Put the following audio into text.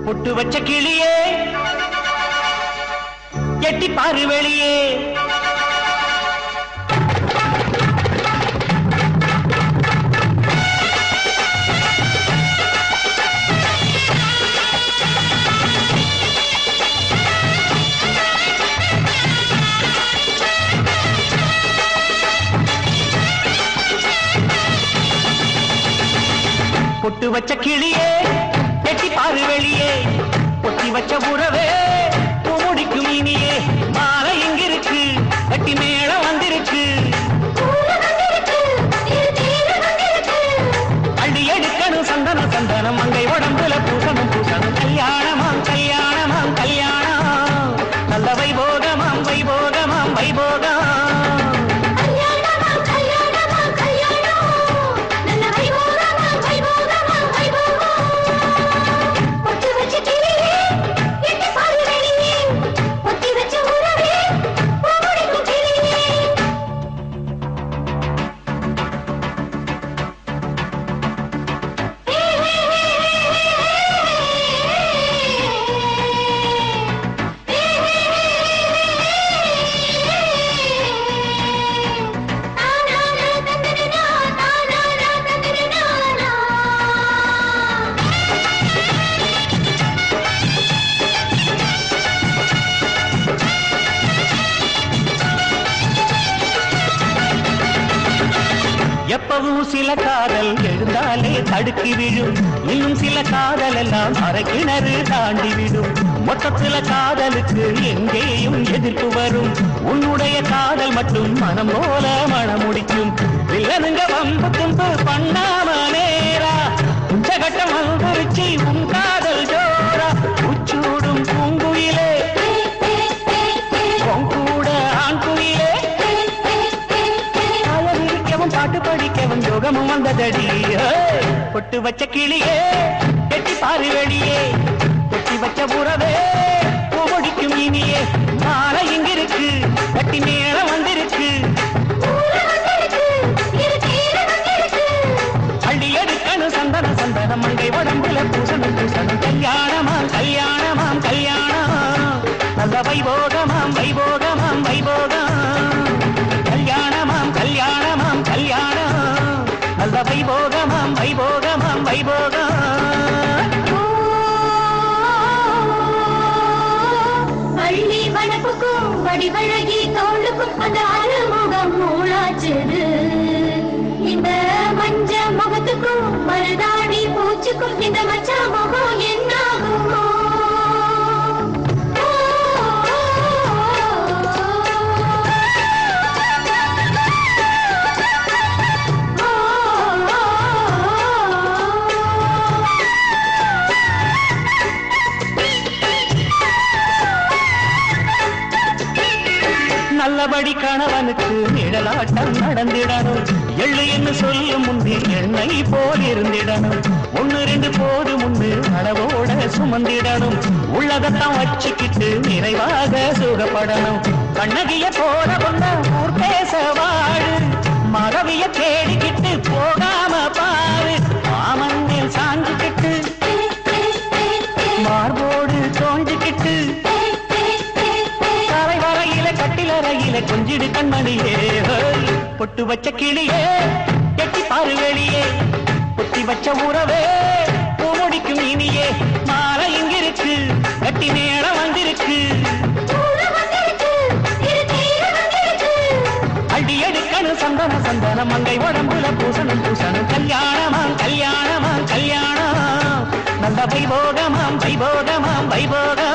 பொட்டு வச்ச கிளியே எட்டி பாரு வெளியே பொட்டு வச்ச கிளியே எட்டி பாரு வெளியே பொத்தி வச்ச உறவே பூமுடிக்கும் இனியே மாலை இங்கிருக்கு கட்டி மேளம் வந்திருக்கு அள்ளி எடுக்கணும் சந்தனம் சந்தனம் மங்கை உடம்புல பூசணும் பூசணும் கல்யாணமாம் கல்யாணமாம் கல்யாணம் நல்ல வைபோகமாம் வைபோகமாம் வைபோகம் எப்பவும் சில காதல் எழுந்தாலே தடுக்கி விடும் இன்னும் சில காதல் எல்லாம் அரைக்கிணறு தாண்டி விடும் மொத்தத்துல காதலுக்கு எங்கேயும் எதிர்ப்பு வரும் உன்னுடைய காதல் மட்டும் மனம் போல மனமுடிக்கும் வில்லனுங்க வம்பு தும்பு பண்ணாம நேரா உச்சகட்டம் வந்துருச்சு உன் காதல் ஜோரா உச்சூடும் பூங்குயிலே கூட ஆண் குயிலே பாட்டு படிக்கவும் யோகமும் வந்ததடி பொட்டு வச்ச கிளியே கெட்டி பாரு வெளியே கொட்டி வச்ச உறவே பூமுடிக்கும் இனியே மாலை இங்கிருக்கு கட்டி மேளம் வந்திருக்கு அள்ளி எடுக்கணும் சந்தன சந்தனம் மங்கை உடம்புல பூசணும் பூசணும் கல்யாணமாம் கல்யாணமாம் கல்யாணம் நல்ல வைபோகமாம் வைபோகமாம் வைபோகம் கல்யாணமாம் கல்யாணமாம் கல்யாணம் நல்ல வைபோகமாம் வைபோகமாம் வைபோகம் வள்ளி வனப்புக்கும் வடிவழகி தோளுக்கும் அந்த அறுமுகம் மூளாச்சுது இந்த மஞ்ச முகத்துக்கும் மருதாணி பூச்சுக்கும் இந்த மச்சா முகம் என்னாகுமோ நல்லபடி கணவனுக்கு நிழலாட்டம் நடந்திடணும் எள்ளு என்று சொல்லும் முன்னே எண்ணெய் போல் இருந்திடணும் ஒன்னு ரெண்டு போது முன்னு அளவோட சுமந்திடணும் உள்ளதத்தான் வச்சுக்கிட்டு நிறைவாக சுகப்படணும் கண்ணகிய போல கொண்ட ஊர் பேச வாழு மகவிய தேடிக்கிட்டு போகாம பாரு மாமன் சாஞ்சுக்கிட்டு மார்போடு தோண்டிக்கிட்டு கட்டிலறையில கொஞ்சிடு கண்மணியே பொட்டு வச்ச கிளியே எட்டி பாரு வெளியே பொத்தி வச்ச உறவே பூமுடிக்கும் இனியே மாலை இங்கிருக்கு கட்டி மேளம் வந்திருக்கு அடி எடுக்கணும் சந்தன சந்தனம் மங்கை உடம்புல பூசணும் பூசணும் கல்யாணமாம் கல்யாணமாம் கல்யாணம் நல்ல வைபோகமாம் வைபோகமாம் வைபோகம்